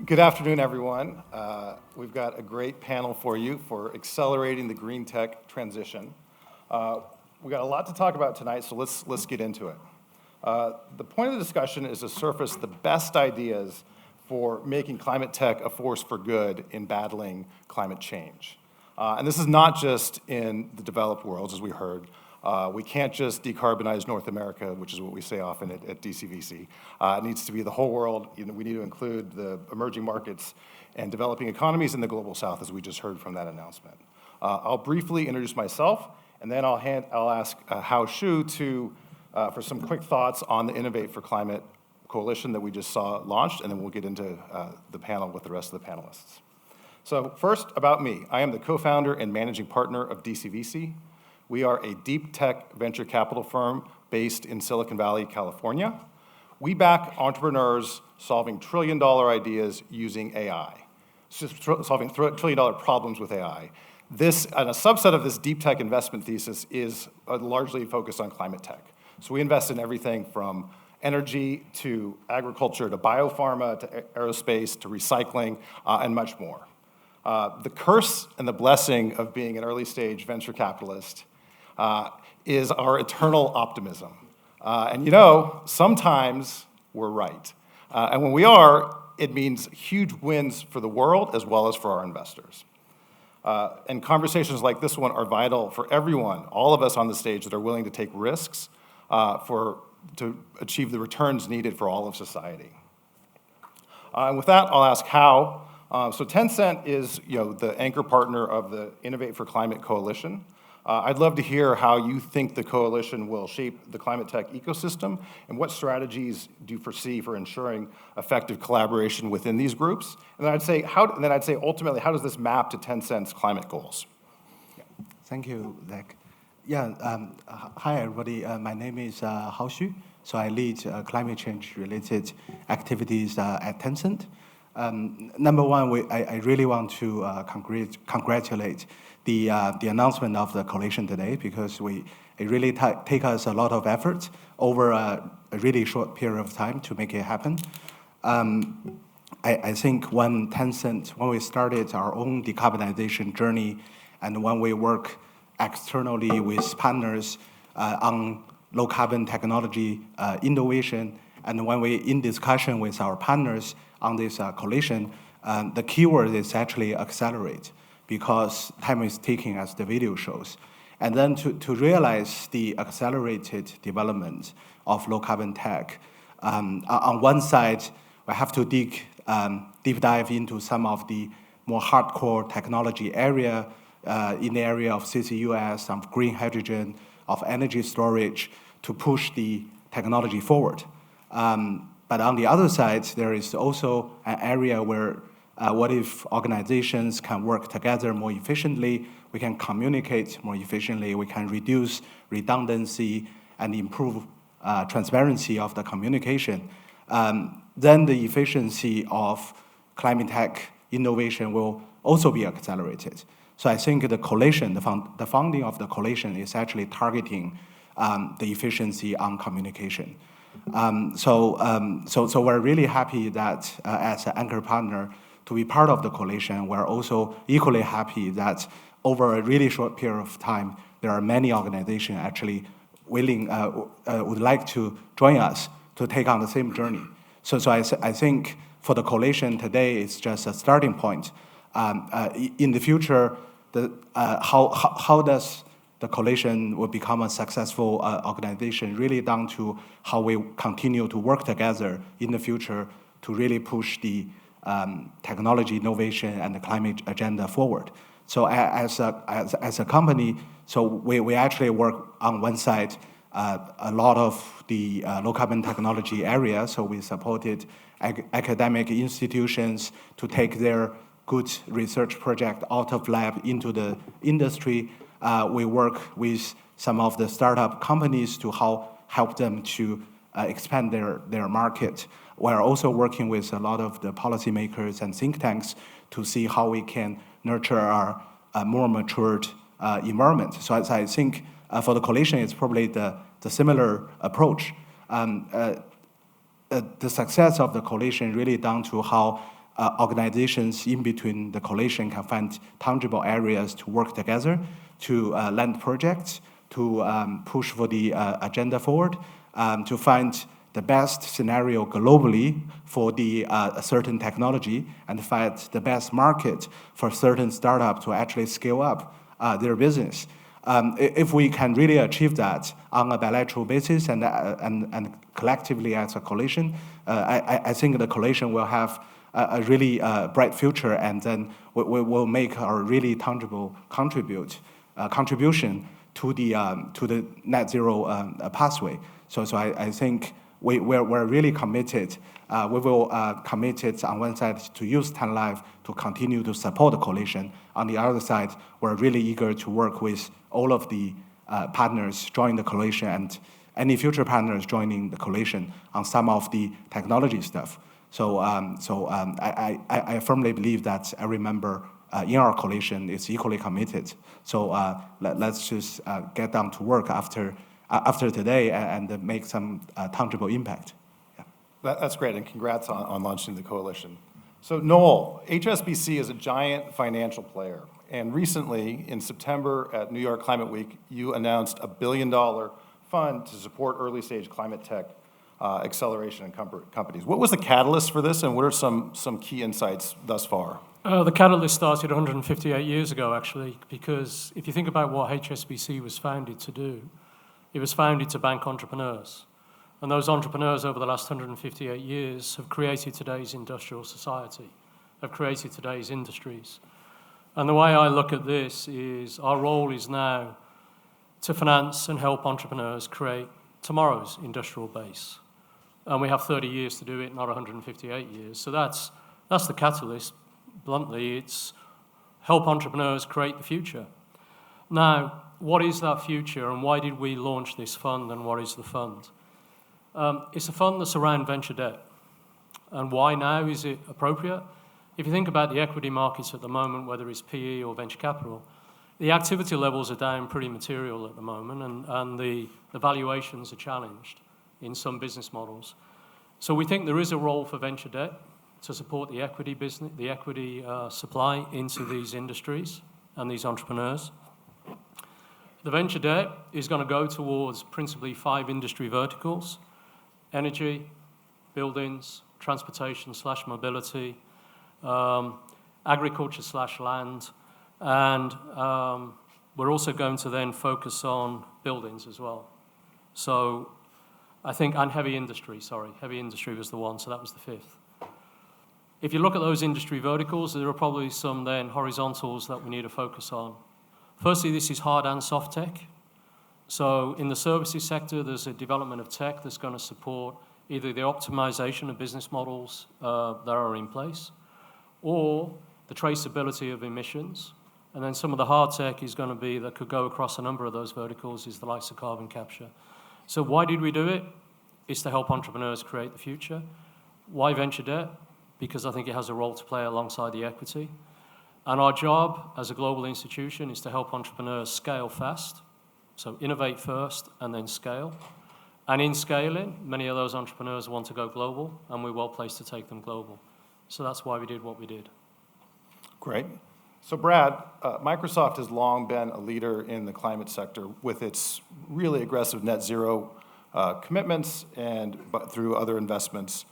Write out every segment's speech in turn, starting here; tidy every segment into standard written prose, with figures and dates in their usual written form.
Good afternoon, everyone. We've got a great panel for you for accelerating the green tech transition. We've got a lot to talk about tonight, so let's get into it. The point of the discussion is to surface the best ideas for making climate tech a force for good in battling climate change. And this is not just in the developed worlds, as we heard. We can't just decarbonize North America, which is what we say often at DCVC. It needs to be the whole world. We need to include the emerging markets and developing economies in the global south, as we just heard from that announcement. I'll briefly introduce myself, and then I'll ask Hao Xu for some quick thoughts on the Innovate for Climate coalition that we just saw launched, and then we'll get into the panel with the rest of the panelists. So first, about me. I am the co-founder and managing partner of DCVC. We are a deep tech venture capital firm based in Silicon Valley, California. We back entrepreneurs solving trillion-dollar ideas using AI, solving trillion-dollar problems with AI. This, and a subset of this deep tech investment thesis is largely focused on climate tech. So we invest in everything from energy to agriculture to biopharma to aerospace to recycling and much more. The curse and the blessing of being an early stage venture capitalist is our eternal optimism. And sometimes we're right. And when we are, it means huge wins for the world as well as for our investors. And conversations like this one are vital for everyone, all of us on the stage that are willing to take risks to achieve the returns needed for all of society. And with that, I'll ask Hao. So Tencent is the anchor partner of the Innovate for Climate coalition. I'd love to hear how you think the coalition will shape the climate tech ecosystem, and what strategies do you foresee for ensuring effective collaboration within these groups? And then I'd say ultimately, how does this map to Tencent's climate goals? Yeah. Thank you, Zach. Hi everybody. My name is Hao Xu. So I lead climate change related activities at Tencent. Number one, I really want to congratulate the announcement of the coalition today, because it really take us a lot of effort over a really short period of time to make it happen. I think when we started our own decarbonization journey, and when we work externally with partners on low carbon technology innovation, and when we in discussion with our partners on this coalition, the keyword is actually accelerate, because time is ticking, as the video shows. And then to realize the accelerated development of low carbon tech, on one side, we have to deep dive into some of the more hardcore technology area in the area of CCUS, of green hydrogen, of energy storage, to push the technology forward. But on the other side, there is also an area where what if organizations can work together more efficiently, we can communicate more efficiently, we can reduce redundancy and improve transparency of the communication, then the efficiency of climate tech innovation will also be accelerated. So I think the coalition, the founding of the coalition is actually targeting the efficiency on communication. So we're really happy that as an anchor partner to be part of the coalition. We're also equally happy that over a really short period of time, there are many organizations actually willing, would like to join us to take on the same journey. So I think for the coalition today, it's just a starting point. In the future, how does the coalition will become a successful organization, really down to how we continue to work together in the future to really push the technology innovation and the climate agenda forward. So as a company, so we actually work on one side a lot of the low carbon technology area. So we supported academic institutions to take their good research project out of lab into the industry. We work with some of the startup companies to help them to expand their market. We're also working with a lot of the policymakers and think tanks to see how we can nurture our more matured environment. So I think for the coalition, it's probably the similar approach. The success of the coalition really down to how organizations in between the coalition can find tangible areas to work together, to land projects, to push for the agenda forward, to find the best scenario globally for the certain technology, and find the best market for certain startup to actually scale up their business. If we can really achieve that on a bilateral basis and collectively as a coalition, I think the coalition will have a really bright future, and then we will make a really tangible contribution to the net zero pathway. So I think we're really committed. We will committed on one side to use 10 Live to continue to support the coalition. On the other side, we're really eager to work with all of the partners joining the coalition and any future partners joining the coalition on some of the technology stuff. So I firmly believe that every member in our coalition is equally committed. So let's just get down to work after today and make some tangible impact. Yeah. That's great, and congrats on launching the coalition. So Noel, HSBC is a giant financial player, and recently, in September at New York Climate Week, you announced a $1 billion fund to support early-stage climate tech acceleration in companies. What was the catalyst for this, and what are some key insights thus far? The catalyst started 158 years ago, actually, because if you think about what HSBC was founded to do, it was founded to bank entrepreneurs. And those entrepreneurs over the last 158 years have created today's industrial society, have created today's industries. And the way I look at this is our role is now to finance and help entrepreneurs create tomorrow's industrial base. And we have 30 years to do it, not 158 years. So that's the catalyst. Bluntly, it's help entrepreneurs create the future. Now, what is that future, and why did we launch this fund, and what is the fund? It's a fund that's around venture debt. And why now is it appropriate? If you think about the equity markets at the moment, whether it's PE or venture capital, the activity levels are down pretty material at the moment, and the valuations are challenged in some business models. So we think there is a role for venture debt to support the equity business, the equity supply into these industries and these entrepreneurs. The venture debt is going to go towards principally 5 industry verticals: energy, buildings, transportation/mobility, agriculture/land, and we're also going to then focus on buildings as well. So I think, and heavy industry was the one, so that was the 5th. If you look at those industry verticals, there are probably some then horizontals that we need to focus on. Firstly, this is hard and soft tech. So in the services sector, there's a development of tech that's going to support either the optimization of business models that are in place, or the traceability of emissions. And then some of the hard tech is going to be, that could go across a number of those verticals, is the likes of carbon capture. So why did we do it? It's to help entrepreneurs create the future. Why venture debt? Because I think it has a role to play alongside the equity. And our job as a global institution is to help entrepreneurs scale fast. So innovate first and then scale. And in scaling, many of those entrepreneurs want to go global, and we're well placed to take them global. So that's why we did what we did. Great. So Brad, Microsoft has long been a leader in the climate sector with its really aggressive net zero commitments but through other investments.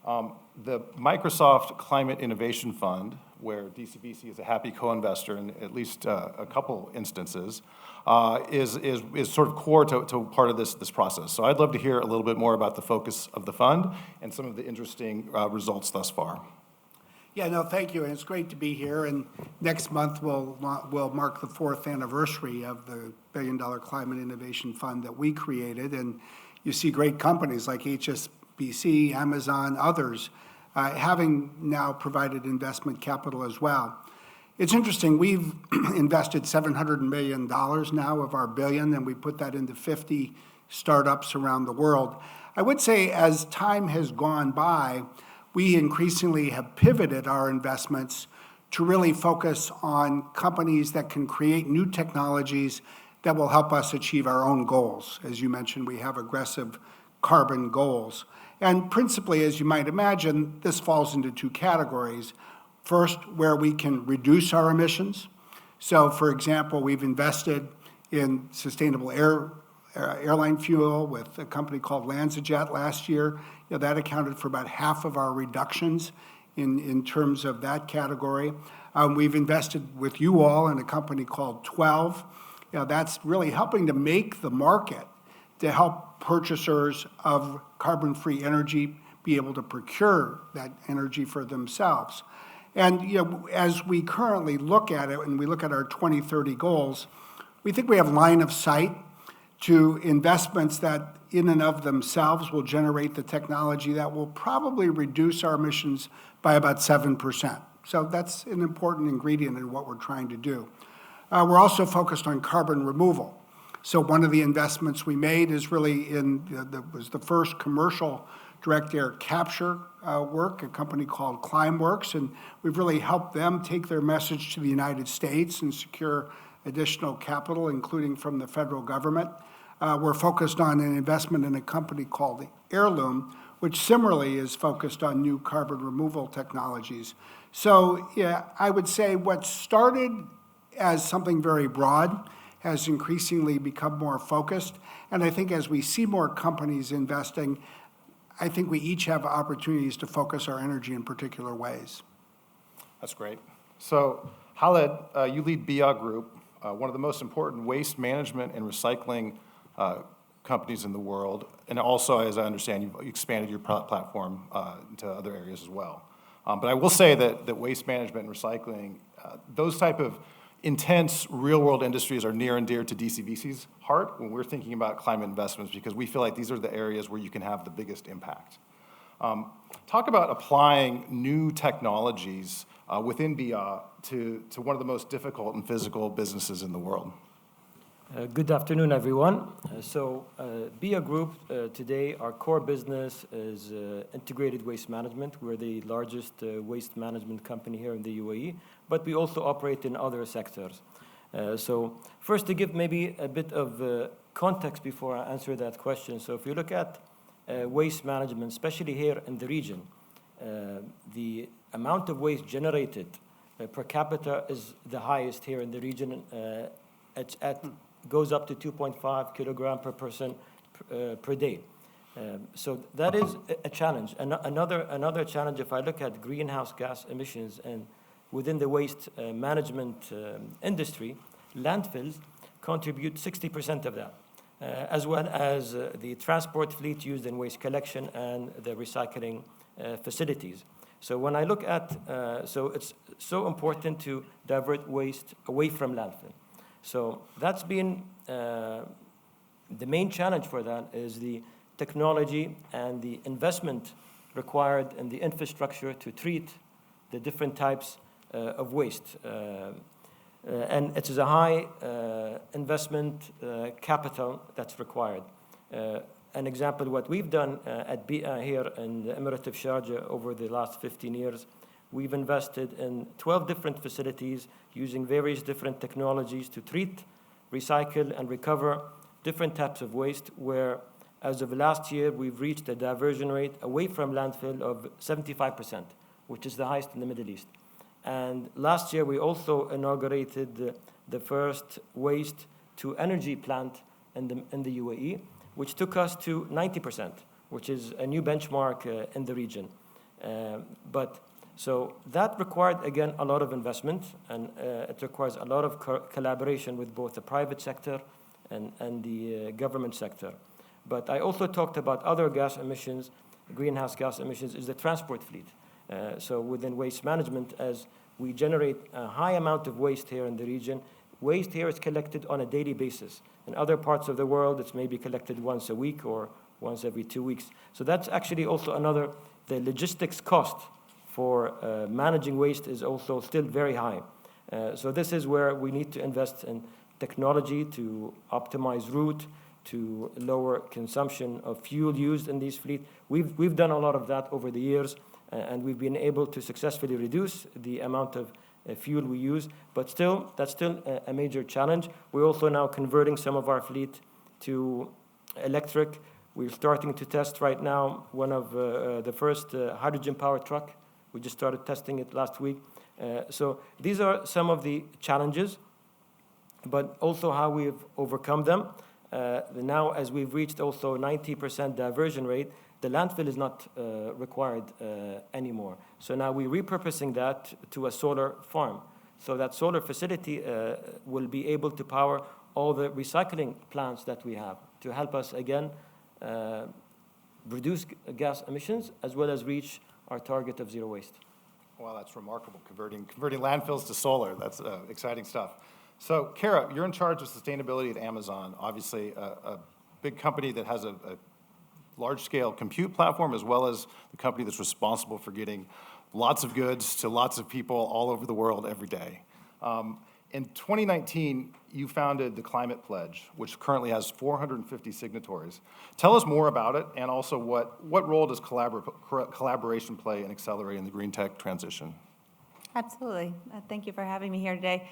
The Microsoft Climate Innovation Fund, where DCVC is a happy co-investor in at least a couple instances, is sort of core to part of this process. So I'd love to hear a little bit more about the focus of the fund and some of the interesting results thus far. Yeah, no, thank you, and it's great to be here. And next month we'll mark the 4th anniversary of the $1 billion Climate Innovation Fund that we created. And you see great companies like HSBC, Amazon, others, having now provided investment capital as well. It's interesting, we've invested $700 million now of our billion, and we put that into 50 startups around the world. I would say as time has gone by, we increasingly have pivoted our investments to really focus on companies that can create new technologies that will help us achieve our own goals. As you mentioned, we have aggressive carbon goals. And principally, as you might imagine, this falls into two categories. First, where we can reduce our emissions. So, for example, we've invested in sustainable airline fuel with a company called LanzaJet last year. That accounted for about half of our reductions in terms of that category. We've invested with you all in a company called 12. That's really helping to make the market to help purchasers of carbon-free energy be able to procure that energy for themselves. And as we currently look at it, and we look at our 2030 goals, we think we have line of sight to investments that in and of themselves will generate the technology that will probably reduce our emissions by about 7%. So that's an important ingredient in what we're trying to do. We're also focused on carbon removal. So one of the investments we made is really was the first commercial direct air capture work, a company called Climeworks, and we've really helped them take their message to the United States and secure additional capital, including from the federal government. We're focused on an investment in a company called Heirloom, which similarly is focused on new carbon removal technologies. So I would say what started as something very broad has increasingly become more focused. And I think as we see more companies investing, I think we each have opportunities to focus our energy in particular ways. That's great. So, Khaled, you lead BIA Group, one of the most important waste management and recycling companies in the world. And also, as I understand, you've expanded your platform into other areas as well. But I will say that waste management and recycling, those type of intense real-world industries are near and dear to DCVC's heart when we're thinking about climate investments, because we feel like these are the areas where you can have the biggest impact. Talk about applying new technologies within BIA to one of the most difficult and physical businesses in the world. Good afternoon, everyone. BIA Group, today our core business is integrated waste management. We're the largest waste management company here in the UAE, but we also operate in other sectors. So first, to give maybe a bit of context before I answer that question. So if you look at waste management, especially here in the region, the amount of waste generated per capita is the highest here in the region. Goes up to 2.5 kilogram per person per day. So that is a challenge. Another challenge, if I look at greenhouse gas emissions and within the waste management industry, landfills contribute 60% of that, as well as the transport fleet used in waste collection and the recycling facilities. So when I look at, so it's so important to divert waste away from landfill. So that's been the main challenge for that is the technology and the investment required in the infrastructure to treat the different types of waste. And it is a high investment capital that's required. An example, what we've done at BIA here in the Emirate of Sharjah over the last 15 years, we've invested in 12 different facilities using various different technologies to treat, recycle, and recover different types of waste, where as of last year, we've reached a diversion rate away from landfill of 75%, which is the highest in the Middle East. And last year, we also inaugurated the first waste-to-energy plant in the UAE, which took us to 90%, which is a new benchmark in the region. So that required, again, a lot of investment, and it requires a lot of collaboration with both the private sector and the government sector. But I also talked about other gas emissions, greenhouse gas emissions, is the transport fleet. So within waste management, as we generate a high amount of waste here in the region, waste here is collected on a daily basis. In other parts of the world, it's maybe collected once a week or once every 2 weeks. So that's actually also the logistics cost for managing waste is also still very high. So this is where we need to invest in technology to optimize route, to lower consumption of fuel used in these fleets. We've done a lot of that over the years, and we've been able to successfully reduce the amount of fuel we use, but still, that's still a major challenge. We're also now converting some of our fleet to electric. We're starting to test right now one of the first hydrogen-powered truck. We just started testing it last week. So these are some of the challenges, but also how we've overcome them. Now, as we've reached also 90% diversion rate, the landfill is not required anymore. So now we're repurposing that to a solar farm. So that solar facility will be able to power all the recycling plants that we have to help us, again, reduce gas emissions as well as reach our target of zero waste. Wow, that's remarkable, converting landfills to solar. That's exciting stuff. So, Kara, you're in charge of sustainability at Amazon, obviously a big company that has a large-scale compute platform, as well as the company that's responsible for getting lots of goods to lots of people all over the world every day. In 2019, you founded the Climate Pledge, which currently has 450 signatories. Tell us more about it, and also what role does collaboration play in accelerating the green tech transition? Absolutely. Thank you for having me here today.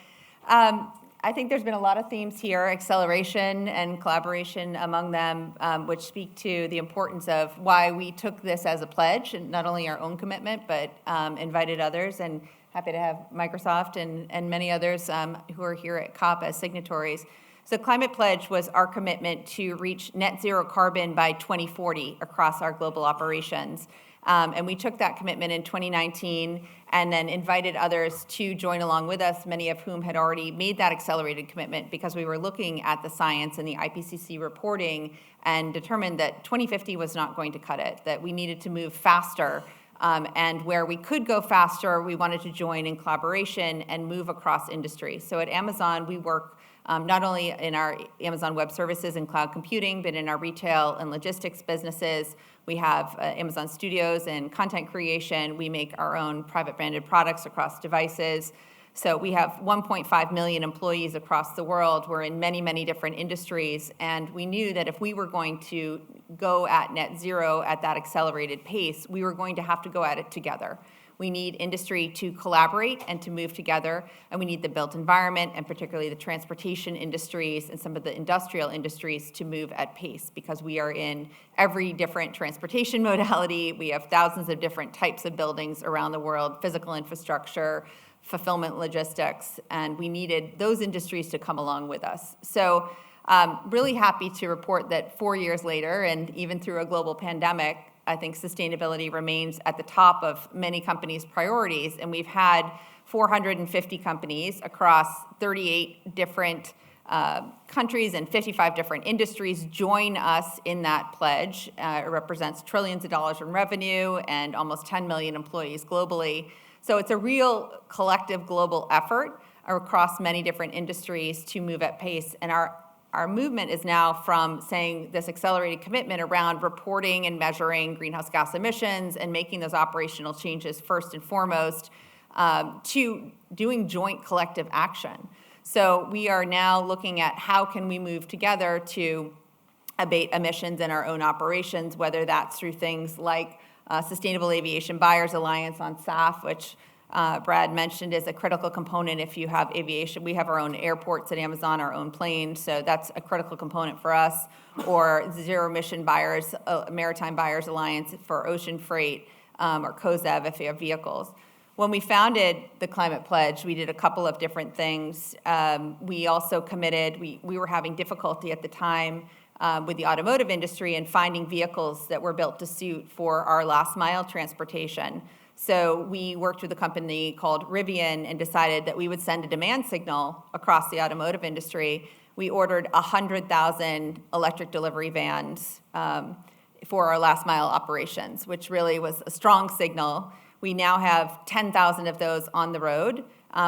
I think there's been a lot of themes here, acceleration and collaboration among them, which speak to the importance of why we took this as a pledge, and not only our own commitment, but invited others, and happy to have Microsoft and many others who are here at COP as signatories. So Climate Pledge was our commitment to reach net zero carbon by 2040 across our global operations. And we took that commitment in 2019 and then invited others to join along with us, many of whom had already made that accelerated commitment because we were looking at the science and the IPCC reporting and determined that 2050 was not going to cut it, that we needed to move faster. And where we could go faster, we wanted to join in collaboration and move across industry. So at Amazon, we work not only in our Amazon Web Services and cloud computing, but in our retail and logistics businesses. We have Amazon Studios and content creation. We make our own private branded products across devices. So we have 1.5 million employees across the world. We're in many, many different industries. And we knew that if we were going to go at net zero at that accelerated pace, we were going to have to go at it together. We need industry to collaborate and to move together, and we need the built environment, and particularly the transportation industries and some of the industrial industries, to move at pace, because we are in every different transportation modality. We have thousands of different types of buildings around the world, physical infrastructure, fulfillment logistics, and we needed those industries to come along with us. So really happy to report that 4 years later, and even through a global pandemic, I think sustainability remains at the top of many companies' priorities, and we've had 450 companies across 38 different countries and 55 different industries join us in that pledge. It represents trillions of dollars in revenue and almost 10 million employees globally. So it's a real collective global effort across many different industries to move at pace, and our movement is now from saying this accelerated commitment around reporting and measuring greenhouse gas emissions and making those operational changes first and foremost, to doing joint collective action. So we are now looking at how can we move together to abate emissions in our own operations, whether that's through things like Sustainable Aviation Buyers Alliance on SAF, which Brad mentioned is a critical component if you have aviation. We have our own airports at Amazon, our own planes, so that's a critical component for us. Or Zero Emission Buyers, Maritime Buyers Alliance for ocean freight, or COZEV if you have vehicles. When we founded the Climate Pledge, we did a couple of different things. We also committed, we were having difficulty at the time with the automotive industry and finding vehicles that were built to suit for our last mile transportation. So we worked with a company called Rivian and decided that we would send a demand signal across the automotive industry. We ordered 100,000 electric delivery vans for our last mile operations, which really was a strong signal. We now have 10,000 of those on the road.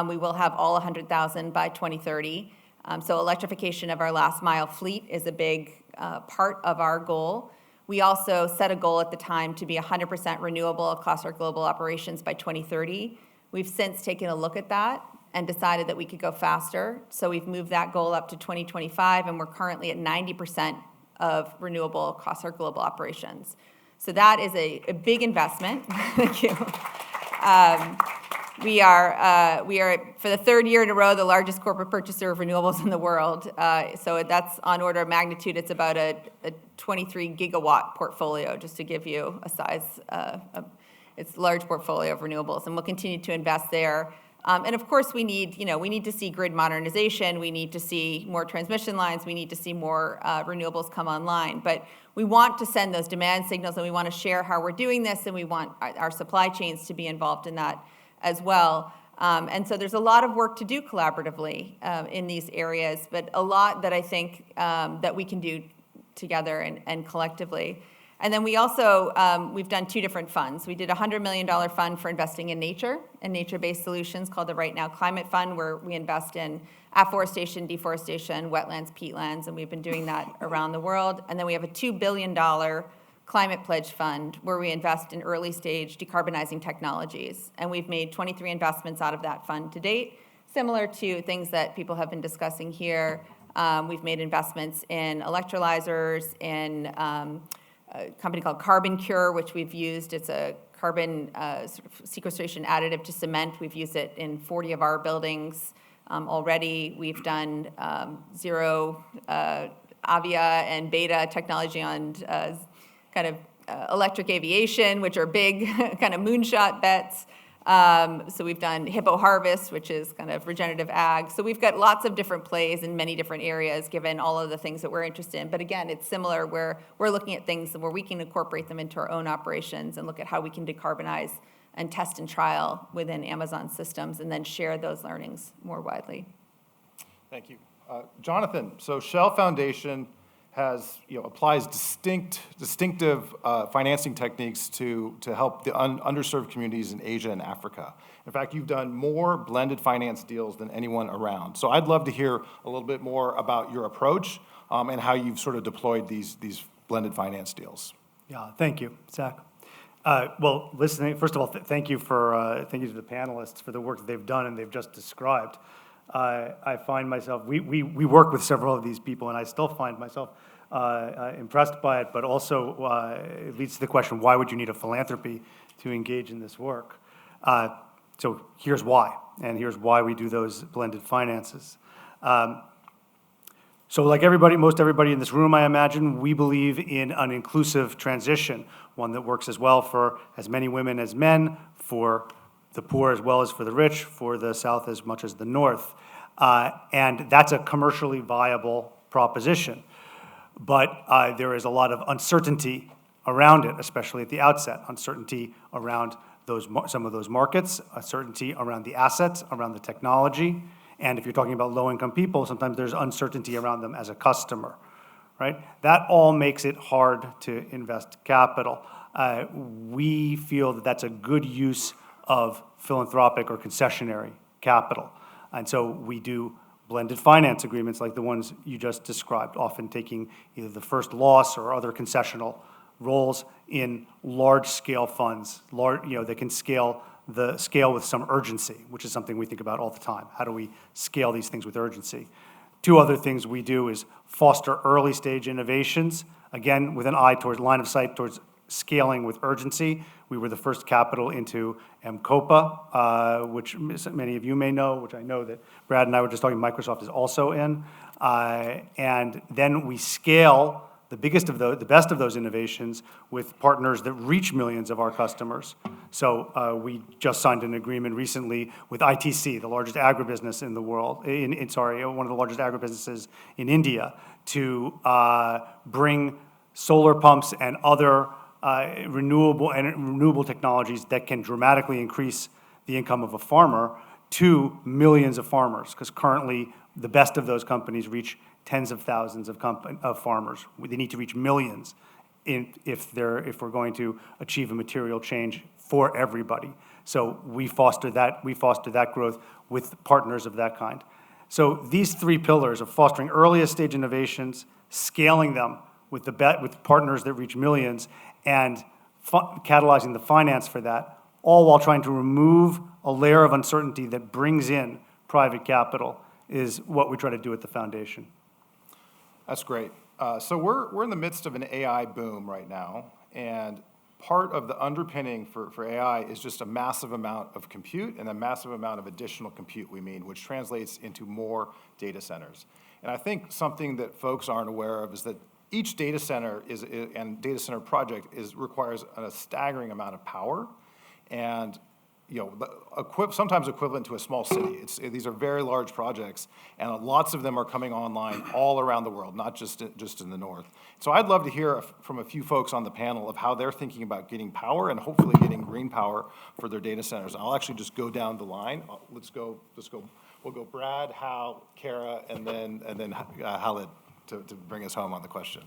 We will have all 100,000 by 2030. So electrification of our last mile fleet is a big part of our goal. We also set a goal at the time to be 100% renewable across our global operations by 2030. We've since taken a look at that and decided that we could go faster. So we've moved that goal up to 2025, and we're currently at 90% of renewable across our global operations. So that is a big investment. Thank you. We are, for the third year in a row, the largest corporate purchaser of renewables in the world. So that's on order of magnitude. It's about a 23 gigawatt portfolio, just to give you a size. It's a large portfolio of renewables, and we'll continue to invest there. And of course, we need to see grid modernization. We need to see more transmission lines. We need to see more renewables come online. But we want to send those demand signals, and we want to share how we're doing this, and we want our supply chains to be involved in that as well. And so there's a lot of work to do collaboratively in these areas, but a lot that I think that we can do together and collectively. And then we also, we've done two different funds. We did a $100 million fund for investing in nature and nature-based solutions called the Right Now Climate Fund, where we invest in afforestation, deforestation, wetlands, peatlands, and we've been doing that around the world. And then we have a $2 billion climate pledge fund where we invest in early stage decarbonizing technologies. And we've made 23 investments out of that fund to date, similar to things that people have been discussing here. We've made investments in electrolyzers, in a company called Carbon Cure, which we've used. It's a carbon sequestration additive to cement. We've used it in 40 of our buildings already. We've done zero Avia and Beta technology on kind of electric aviation, which are big kind of moonshot bets. So we've done Hippo Harvest, which is kind of regenerative ag. So we've got lots of different plays in many different areas, given all of the things that we're interested in. But again, it's similar where we're looking at things where we can incorporate them into our own operations and look at how we can decarbonize and test and trial within Amazon systems and then share those learnings more widely. Thank you. Jonathan, so Shell Foundation applies distinctive financing techniques to help the underserved communities in Asia and Africa. In fact, you've done more blended finance deals than anyone around. So I'd love to hear a little bit more about your approach and how you've sort of deployed these blended finance deals. Yeah, thank you, Zach. Well, listening, first of all, thank you to the panelists for the work that they've done and they've just described. I find myself, we work with several of these people, and I still find myself impressed by it, but also it leads to the question, why would you need a philanthropy to engage in this work? So here's why, and here's why we do those blended finances. So like most everybody in this room, I imagine, we believe in an inclusive transition, one that works as well for as many women as men, for the poor as well as for the rich, for the South as much as the North. And that's a commercially viable proposition. But there is a lot of uncertainty around it, especially at the outset, uncertainty around some of those markets, uncertainty around the assets, around the technology. And if you're talking about low-income people, sometimes there's uncertainty around them as a customer, right? That all makes it hard to invest capital. We feel that that's a good use of philanthropic or concessionary capital. And so we do blended finance agreements like the ones you just described, often taking either the first loss or other concessional roles in large-scale funds, that can scale with some urgency, which is something we think about all the time. How do we scale these things with urgency? Two other things we do is foster early-stage innovations, again, with an eye towards line of sight towards scaling with urgency. We were the first capital into MCOPA, which many of you may know, which I know that Brad and I were just talking, Microsoft is also in. And then we scale the best of those innovations with partners that reach millions of our customers. So we just signed an agreement recently with ITC, the largest agribusiness in the world, one of the largest agribusinesses in India, to bring solar pumps and other renewable technologies that can dramatically increase the income of a farmer to millions of farmers, because currently the best of those companies reach tens of thousands of farmers. They need to reach millions if we're going to achieve a material change for everybody. So we foster that growth with partners of that kind. So these three pillars of fostering earliest stage innovations, scaling them with partners that reach millions, and catalyzing the finance for that, all while trying to remove a layer of uncertainty that brings in private capital, is what we try to do at the foundation. That's great. So we're in the midst of an AI boom right now, and part of the underpinning for AI is just a massive amount of compute and a massive amount of additional compute, which translates into more data centers. And I think something that folks aren't aware of is that each data center and data center project requires a staggering amount of power, and sometimes equivalent to a small city. These are very large projects, and lots of them are coming online all around the world, not just in the north. So I'd love to hear from a few folks on the panel of how they're thinking about getting power and hopefully getting green power for their data centers. I'll actually just go down the line. Let's go. We'll go Brad, Hal, Kara, and then Khaled to bring us home on the question.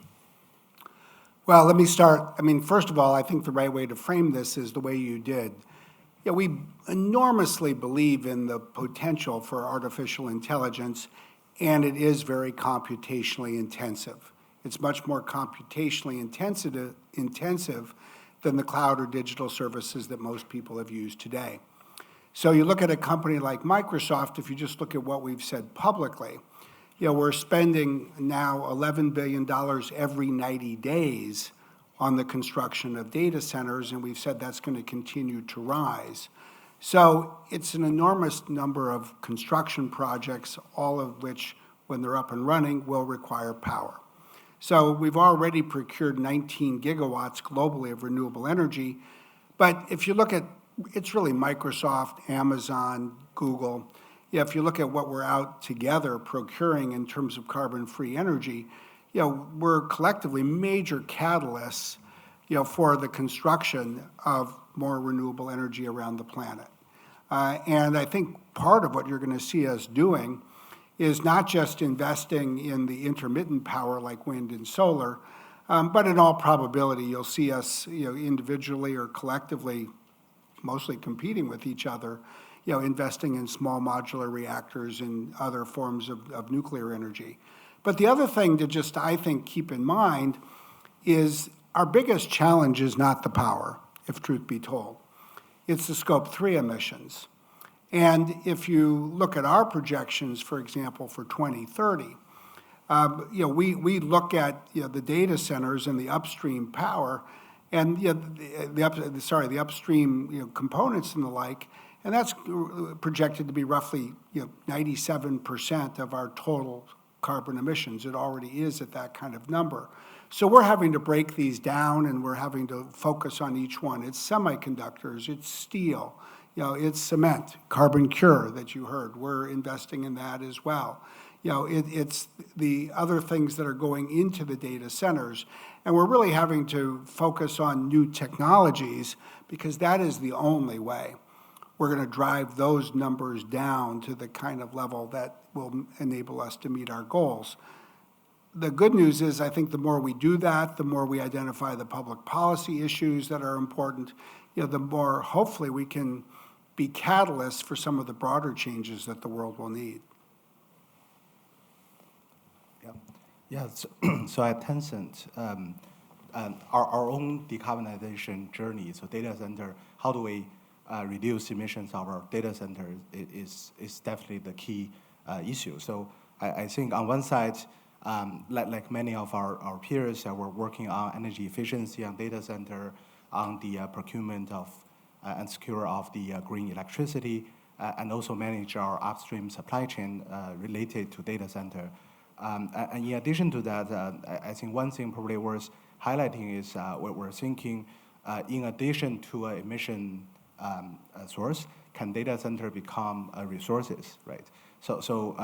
Well, let me start. I mean, first of all, I think the right way to frame this is the way you did. Yeah, we enormously believe in the potential for artificial intelligence, and it is very computationally intensive. It's much more computationally intensive than the cloud or digital services that most people have used today. So you look at a company like Microsoft, if you just look at what we've said publicly, we're spending now $11 billion every 90 days on the construction of data centers, and we've said that's going to continue to rise. So it's an enormous number of construction projects, all of which, when they're up and running, will require power. So we've already procured 19 gigawatts globally of renewable energy, but if you look at, it's really Microsoft, Amazon, Google. If you look at what we're out together procuring in terms of carbon-free energy, we're collectively major catalysts, for the construction of more renewable energy around the planet. And I think part of what you're going to see us doing is not just investing in the intermittent power like wind and solar, but in all probability, you'll see us, individually or collectively, mostly competing with each other, investing in small modular reactors and other forms of nuclear energy. But the other thing to just, I think, keep in mind is our biggest challenge is not the power, if truth be told. It's the Scope 3 emissions. And if you look at our projections, for example, for 2030, we look at the data centers and the upstream power, and the upstream components and the like, and that's projected to be roughly 97% of our total carbon emissions. It already is at that kind of number. So we're having to break these down, and we're having to focus on each one. It's semiconductors, it's steel, it's cement, carbon cure that you heard. We're investing in that as well. It's the other things that are going into the data centers, and we're really having to focus on new technologies because that is the only way we're going to drive those numbers down to the kind of level that will enable us to meet our goals. The good news is I think the more we do that, the more we identify the public policy issues that are important, the more hopefully we can be catalysts for some of the broader changes that the world will need. So at Tencent, our own decarbonization journey, so data center, how do we reduce emissions of our data center is definitely the key issue. So I think on one side, like many of our peers, we're working on energy efficiency on data center, on the procurement of and secure of the green electricity, and also manage our upstream supply chain related to data center. And in addition to that, I think one thing probably worth highlighting is what we're thinking, in addition to an emission source, can data center become resources, right? So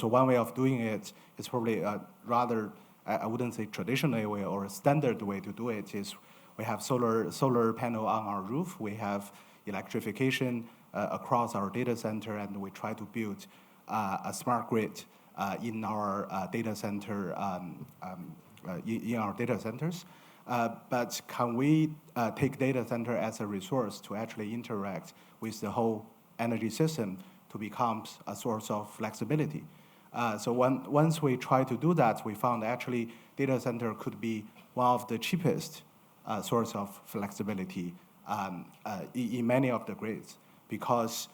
one way of doing it is probably rather, I wouldn't say traditional way or a standard way to do it is we have solar panel on our roof, we have electrification across our data center, and we try to build a smart grid in our data center, in our data centers. But can we take data center as a resource to actually interact with the whole energy system to become a source of flexibility? So once we try to do that, we found actually data center could be one of the cheapest source of flexibility in many of the grids, because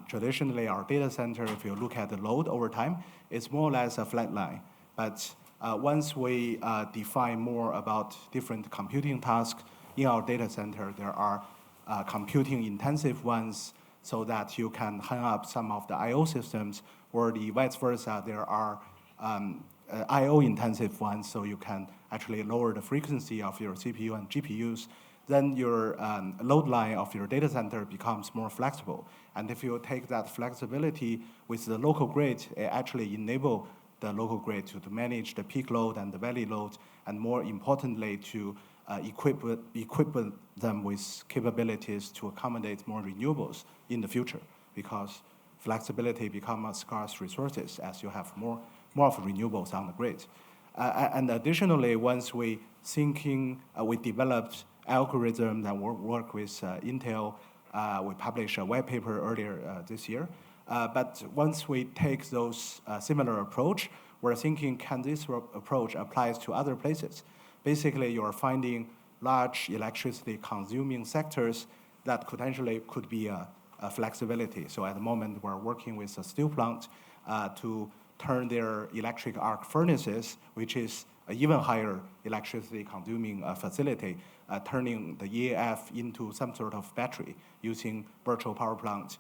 traditionally our data center, if you look at the load over time, it's more or less a flat line. But once we define more about different computing tasks, in our data center, there are computing intensive ones so that you can hang up some of the I/O systems, or the vice versa, there are I/O intensive ones, so you can actually lower the frequency of your CPU and GPUs. Then your load line of your data center becomes more flexible. And if you take that flexibility with the local grid, it actually enable the local grid to manage the peak load and the valley load, and more importantly, to equip them with capabilities to accommodate more renewables in the future, because flexibility becomes a scarce resources as you have more of renewables on the grid. And additionally, once we developed algorithm that work with Intel. We published a white paper earlier this year. But once we take those similar approach, we're thinking, can this approach applies to other places? Basically, you're finding large electricity consuming sectors that potentially could be a flexibility. So at the moment, we're working with a steel plant to turn their electric arc furnaces, which is an even higher electricity consuming facility, turning the EAF into some sort of battery using virtual power plant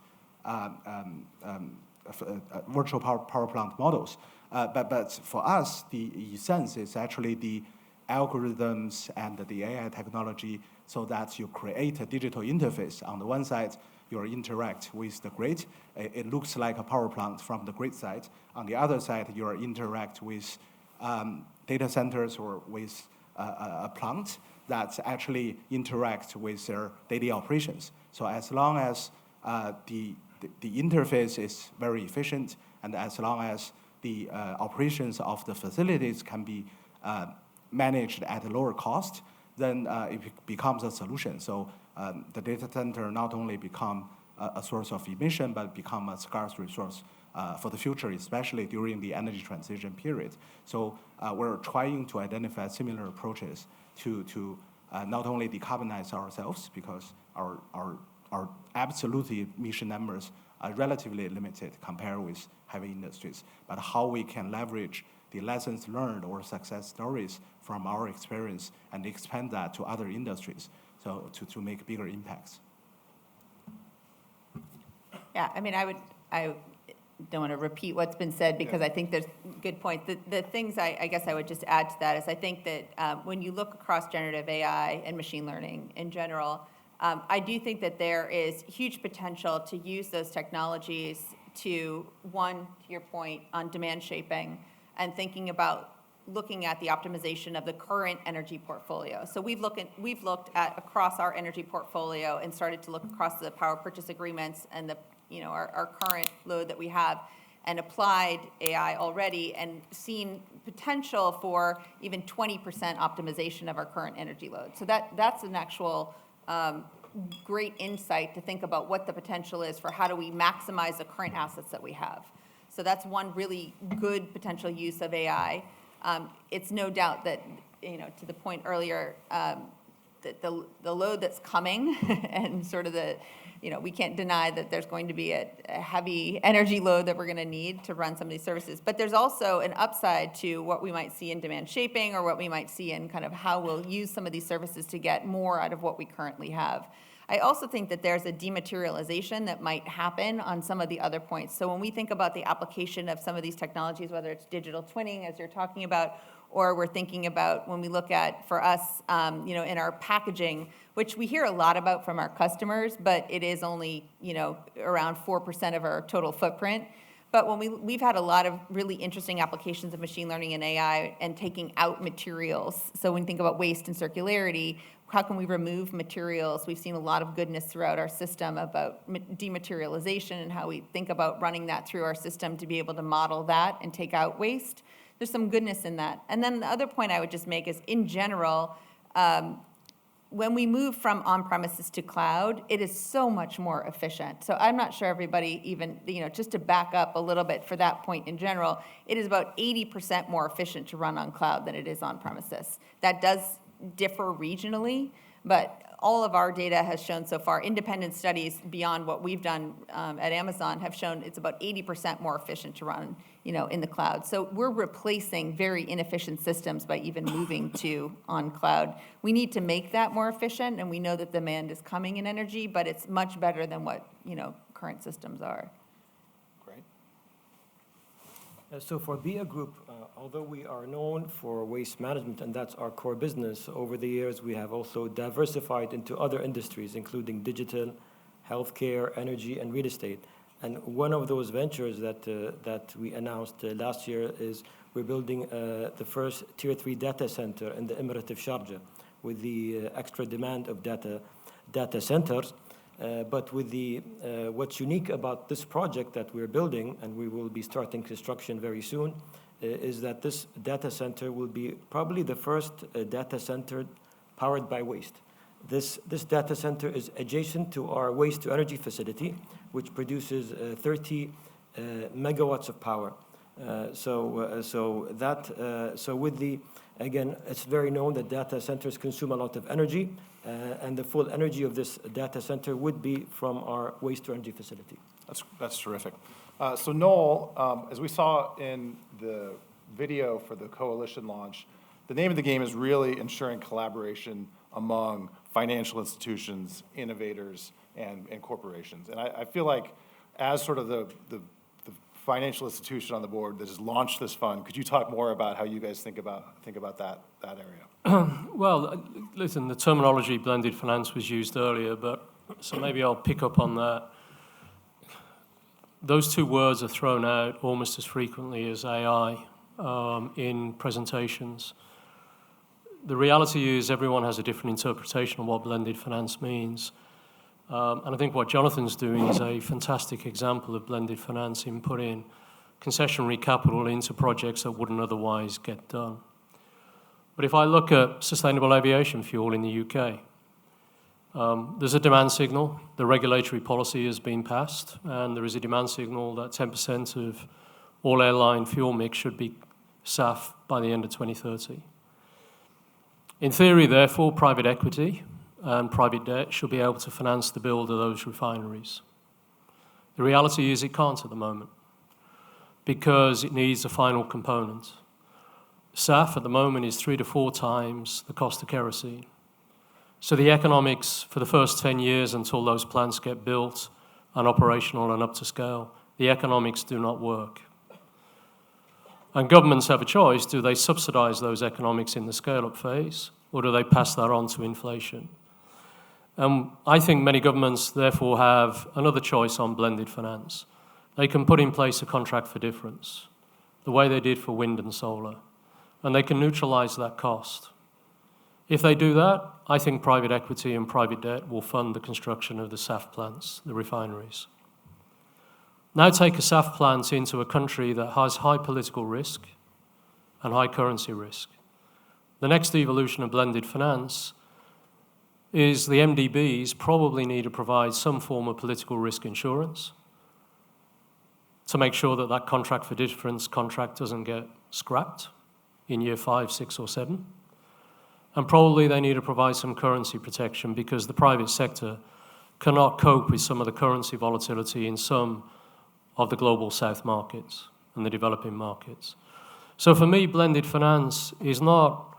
models. But for us, the essence is actually the algorithms and the AI technology, so that you create a digital interface. On the one side, you interact with the grid. It looks like a power plant from the grid side. On the other side, you interact with data centers or with a plant that actually interact with their daily operations. So as long as the interface is very efficient, and as long as the operations of the facilities can be managed at a lower cost, then it becomes a solution. So the data center not only become a source of emission, but become a scarce resource for the future, especially during the energy transition period. So we're trying to identify similar approaches to not only decarbonize ourselves, because our absolute emission numbers are relatively limited compared with heavy industries, but how we can leverage the lessons learned or success stories from our experience and expand that to other industries, so to make bigger impacts. Yeah, I mean, I don't want to repeat what's been said, because I think there's good points. The things I guess I would just add to that is, I think that when you look across generative AI and machine learning in general, I do think that there is huge potential to use those technologies to, one, to your point, on demand shaping, and thinking about looking at the optimization of the current energy portfolio. So we've looked at across our energy portfolio and started to look across the power purchase agreements and the our current load that we have, and applied AI already and seen potential for even 20% optimization of our current energy load. So that's an actual great insight to think about what the potential is for how do we maximize the current assets that we have. So that's one really good potential use of AI. It's no doubt that, to the point earlier, that the load that's coming and sort of we can't deny that there's going to be a heavy energy load that we're going to need to run some of these services. But there's also an upside to what we might see in demand shaping, or what we might see in kind of how we'll use some of these services to get more out of what we currently have. I also think that there's a dematerialization that might happen on some of the other points. So when we think about the application of some of these technologies, whether it's digital twinning, as you're talking about, or we're thinking about when we look at, for us, in our packaging, which we hear a lot about from our customers, but it is only, around 4% of our total footprint. But when we've had a lot of really interesting applications of machine learning and AI and taking out materials. So when we think about waste and circularity, how can we remove materials? We've seen a lot of goodness throughout our system about dematerialization and how we think about running that through our system to be able to model that and take out waste. There's some goodness in that. And then the other point I would just make is, in general, when we move from on-premises to cloud, it is so much more efficient. So I'm not sure everybody even, just to back up a little bit for that point in general, it is about 80% more efficient to run on cloud than it is on-premises. That does differ regionally, but all of our data has shown so far, independent studies beyond what we've done at Amazon have shown it's about 80% more efficient to run, in the cloud. So we're replacing very inefficient systems by even moving to on cloud. We need to make that more efficient, and we know that demand is coming in energy, but it's much better than what, current systems are. Great. So for BIA Group, although we are known for waste management and that's our core business, over the years we have also diversified into other industries, including digital, healthcare, energy, and real estate. And one of those ventures that we announced last year is we're building the first Tier 3 data center in the Emirate of Sharjah with the extra demand of data centers. But with what's unique about this project that we're building, and we will be starting construction very soon, is that this data center will be probably the first data center powered by waste. This data center is adjacent to our waste-to-energy facility, which produces 30 megawatts of power. Again, it's very known that data centers consume a lot of energy, and the full energy of this data center would be from our waste-to-energy facility. That's terrific. So Noel, as we saw in the video for the coalition launch, the name of the game is really ensuring collaboration among financial institutions, innovators, and corporations. And I feel like as sort of the financial institution on the board that has launched this fund, could you talk more about how you guys think about that area? Well, listen, the terminology blended finance was used earlier, so maybe I'll pick up on that. Those two words are thrown out almost as frequently as AI in presentations. The reality is everyone has a different interpretation of what blended finance means. And I think what Jonathan's doing is a fantastic example of blended finance in putting concessionary capital into projects that wouldn't otherwise get done. But if I look at sustainable aviation fuel in the UK, there's a demand signal. The regulatory policy has been passed, and there is a demand signal that 10% of all airline fuel mix should be SAF by the end of 2030. In theory, therefore, private equity and private debt should be able to finance the build of those refineries. The reality is it can't at the moment because it needs a final component. SAF at the moment is 3 to 4 times the cost of kerosene. So the economics for the first 10 years until those plants get built and operational and up to scale, the economics do not work. And governments have a choice. Do they subsidize those economics in the scale-up phase, or do they pass that on to inflation? I think many governments, therefore, have another choice on blended finance. They can put in place a contract for difference, the way they did for wind and solar, and they can neutralize that cost. If they do that, I think private equity and private debt will fund the construction of the SAF plants, the refineries. Now take a SAF plant into a country that has high political risk and high currency risk. The next evolution of blended finance is the MDBs probably need to provide some form of political risk insurance to make sure that that contract for difference contract doesn't get scrapped in year 5, 6, or 7. And probably they need to provide some currency protection because the private sector cannot cope with some of the currency volatility in some of the global south markets and the developing markets. So for me, blended finance is not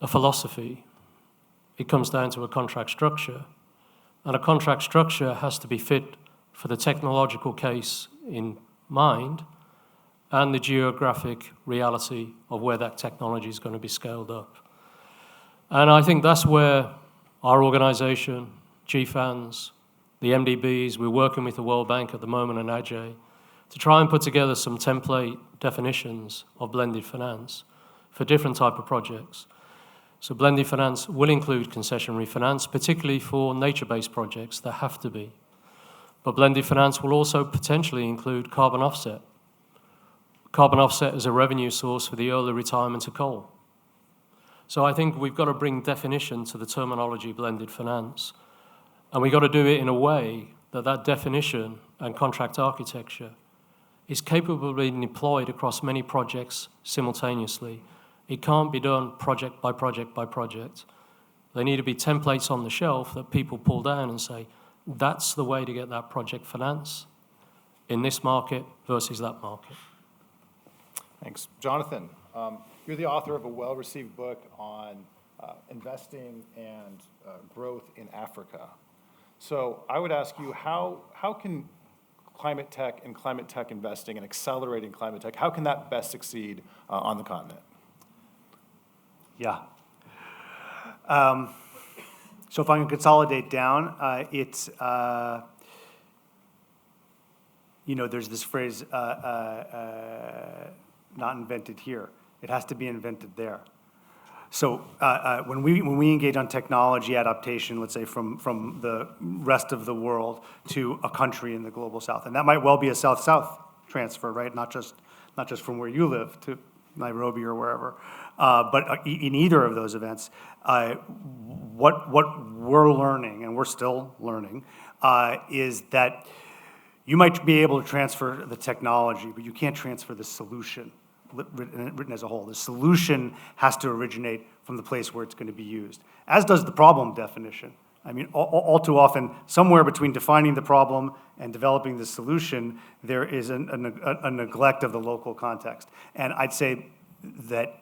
a philosophy. It comes down to a contract structure. And a contract structure has to be fit for the technological case in mind and the geographic reality of where that technology is going to be scaled up. And I think that's where our organization, GFANZ, the MDBs, we're working with the World Bank at the moment and AJE to try and put together some template definitions of blended finance for different type of projects. So blended finance will include concessionary finance, particularly for nature-based projects that have to be. But blended finance will also potentially include carbon offset. Carbon offset is a revenue source for the early retirement of coal. So I think we've got to bring definition to the terminology blended finance. And we've got to do it in a way that that definition and contract architecture is capable of being deployed across many projects simultaneously. It can't be done project by project by project. They need to be templates on the shelf that people pull down and say, that's the way to get that project finance in this market versus that market. Thanks. Jonathan, you're the author of a well-received book on investing and growth in Africa. So I would ask you, how can climate tech and climate tech investing and accelerating climate tech, how can that best succeed on the continent? Yeah. So if I can consolidate down, it's, there's this phrase, not invented here. It has to be invented there. So when we engage on technology adaptation, let's say from the rest of the world to a country in the global south, and that might well be a south-south transfer, right? Not just from where you live to Nairobi or wherever, but in either of those events, what we're learning, and we're still learning, is that you might be able to transfer the technology, but you can't transfer the solution written as a whole. The solution has to originate from the place where it's going to be used, as does the problem definition. I mean, all too often, somewhere between defining the problem and developing the solution, there is a neglect of the local context. And I'd say that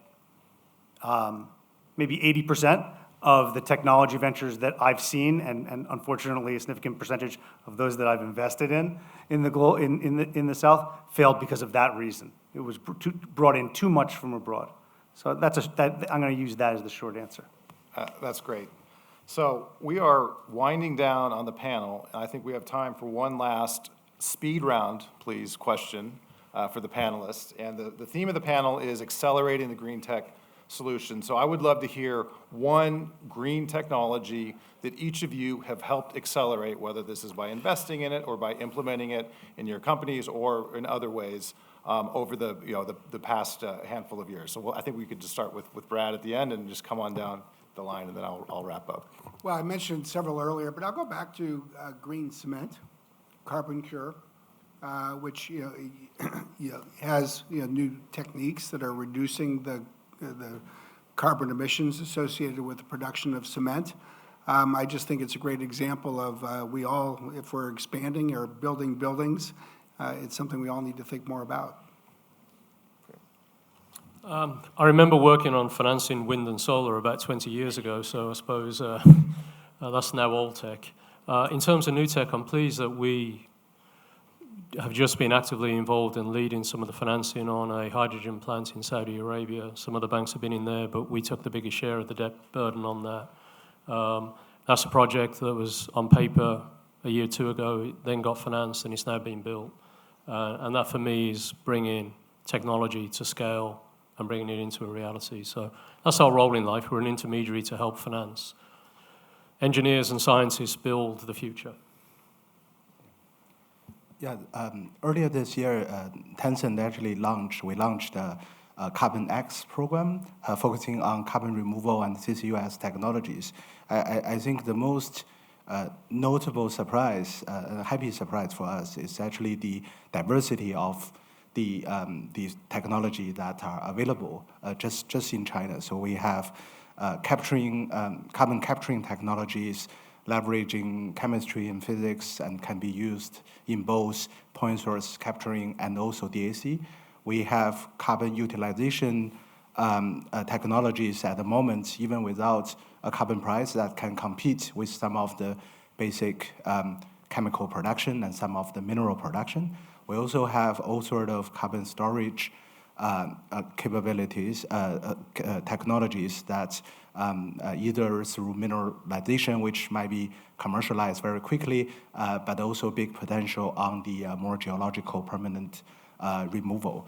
maybe 80% of the technology ventures that I've seen, and unfortunately a significant percentage of those that I've invested in the South, failed because of that reason. It was brought in too much from abroad. So I'm going to use that as the short answer. That's great. So we are winding down on the panel, and I think we have time for one last speed round, please, question for the panelists. And the theme of the panel is accelerating the green tech solution. So I would love to hear one green technology that each of you have helped accelerate, whether this is by investing in it or by implementing it in your companies or in other ways over the past handful of years. So I think we could just start with Brad at the end and just come on down the line, and then I'll wrap up. Well, I mentioned several earlier, but I'll go back to green cement, carbon cure, which has new techniques that are reducing the carbon emissions associated with the production of cement. I just think it's a great example of if we're expanding or building buildings, it's something we all need to think more about. I remember working on financing wind and solar about 20 years ago, so I suppose that's now old tech. In terms of new tech, I'm pleased that we have just been actively involved in leading some of the financing on a hydrogen plant in Saudi Arabia. Some other banks have been in there, but we took the biggest share of the debt burden on that. That's a project that was on paper a year or two ago, it then got financed, and it's now being built. And that, for me, is bringing technology to scale and bringing it into a reality. So that's our role in life. We're an intermediary to help finance. Engineers and scientists build the future. Yeah, earlier this year, Tencent actually launched a Carbon X program focusing on carbon removal and CCUS technologies. I think the most notable surprise, happy surprise for us is actually the diversity of these technology that are available just in China. So we have carbon capturing technologies, leveraging chemistry and physics, and can be used in both point source capturing and also DAC. We have carbon utilization technologies at the moment, even without a carbon price, that can compete with some of the basic chemical production and some of the mineral production. We also have all sort of carbon storage capabilities, technologies that either through mineralization, which might be commercialized very quickly, but also big potential on the more geological permanent removal.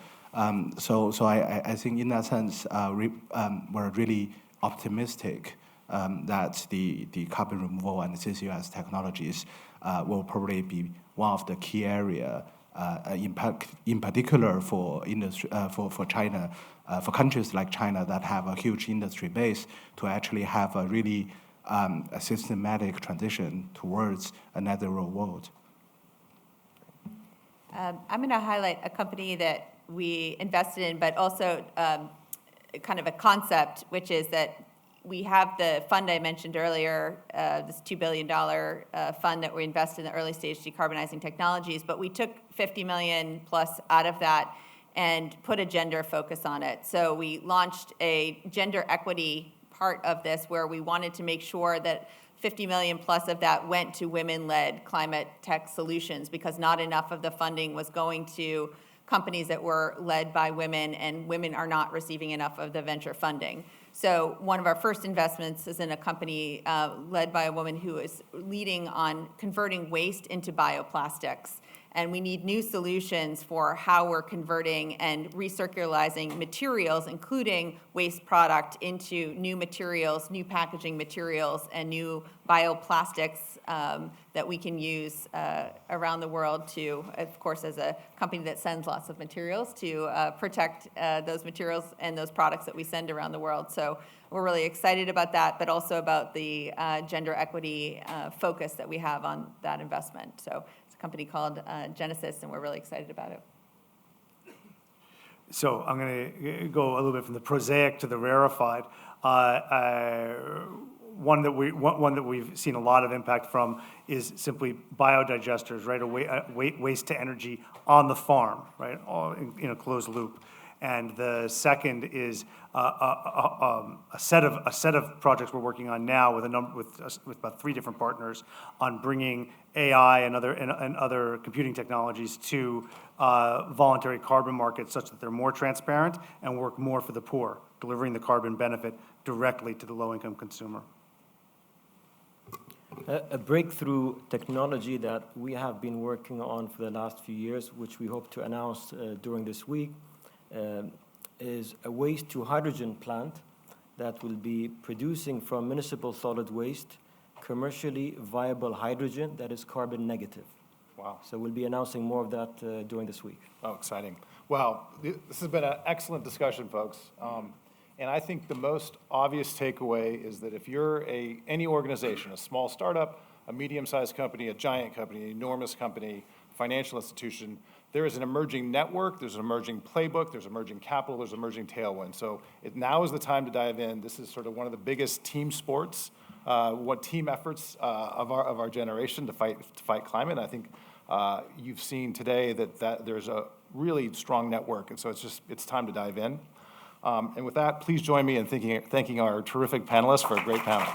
So I think in that sense, we're really optimistic that the carbon removal and CCUS technologies will probably be one of the key area in particular for industry, for China, for countries like China that have a huge industry base to actually have a really a systematic transition towards a net zero world. I'm going to highlight a company that we invested in, but also kind of a concept, which is that we have the fund I mentioned earlier, this $2 billion fund that we invest in the early stage decarbonizing technologies, but we took 50 million plus out of that and put a gender focus on it. So we launched a gender equity part of this where we wanted to make sure that 50 million plus of that went to women-led climate tech solutions, because not enough of the funding was going to companies that were led by women, and women are not receiving enough of the venture funding. So one of our first investments is in a company led by a woman who is leading on converting waste into bioplastics. And we need new solutions for how we're converting and recircularizing materials, including waste product, into new materials, new packaging materials, and new bioplastics that we can use around the world to, of course, as a company that sends lots of materials, to protect those materials and those products that we send around the world. So we're really excited about that, but also about the gender equity focus that we have on that investment. So company called Genesis, and we're really excited about it. So I'm going to go a little bit from the prosaic to the rarefied. One that we've seen a lot of impact from is simply biodigesters, right? Waste to energy on the farm, right? All in a closed loop. And the second is a set of projects we're working on now with about 3 different partners on bringing AI and other computing technologies to voluntary carbon markets, such that they're more transparent and work more for the poor, delivering the carbon benefit directly to the low-income consumer. A breakthrough technology that we have been working on for the last few years, which we hope to announce during this week, is a waste-to-hydrogen plant that will be producing from municipal solid waste commercially viable hydrogen that is carbon negative. Wow. So we'll be announcing more of that during this week. Oh, exciting. Well, this has been an excellent discussion, folks. And I think the most obvious takeaway is that if you're any organization, a small startup, a medium-sized company, a giant company, an enormous company, financial institution, there is an emerging network, there's an emerging playbook, there's emerging capital, there's emerging tailwind. So now is the time to dive in. This is sort of one of the biggest team sports, team efforts of our generation to fight climate. And I think you've seen today that there's a really strong network, and so it's time to dive in. And with that, please join me in thanking our terrific panelists for a great panel.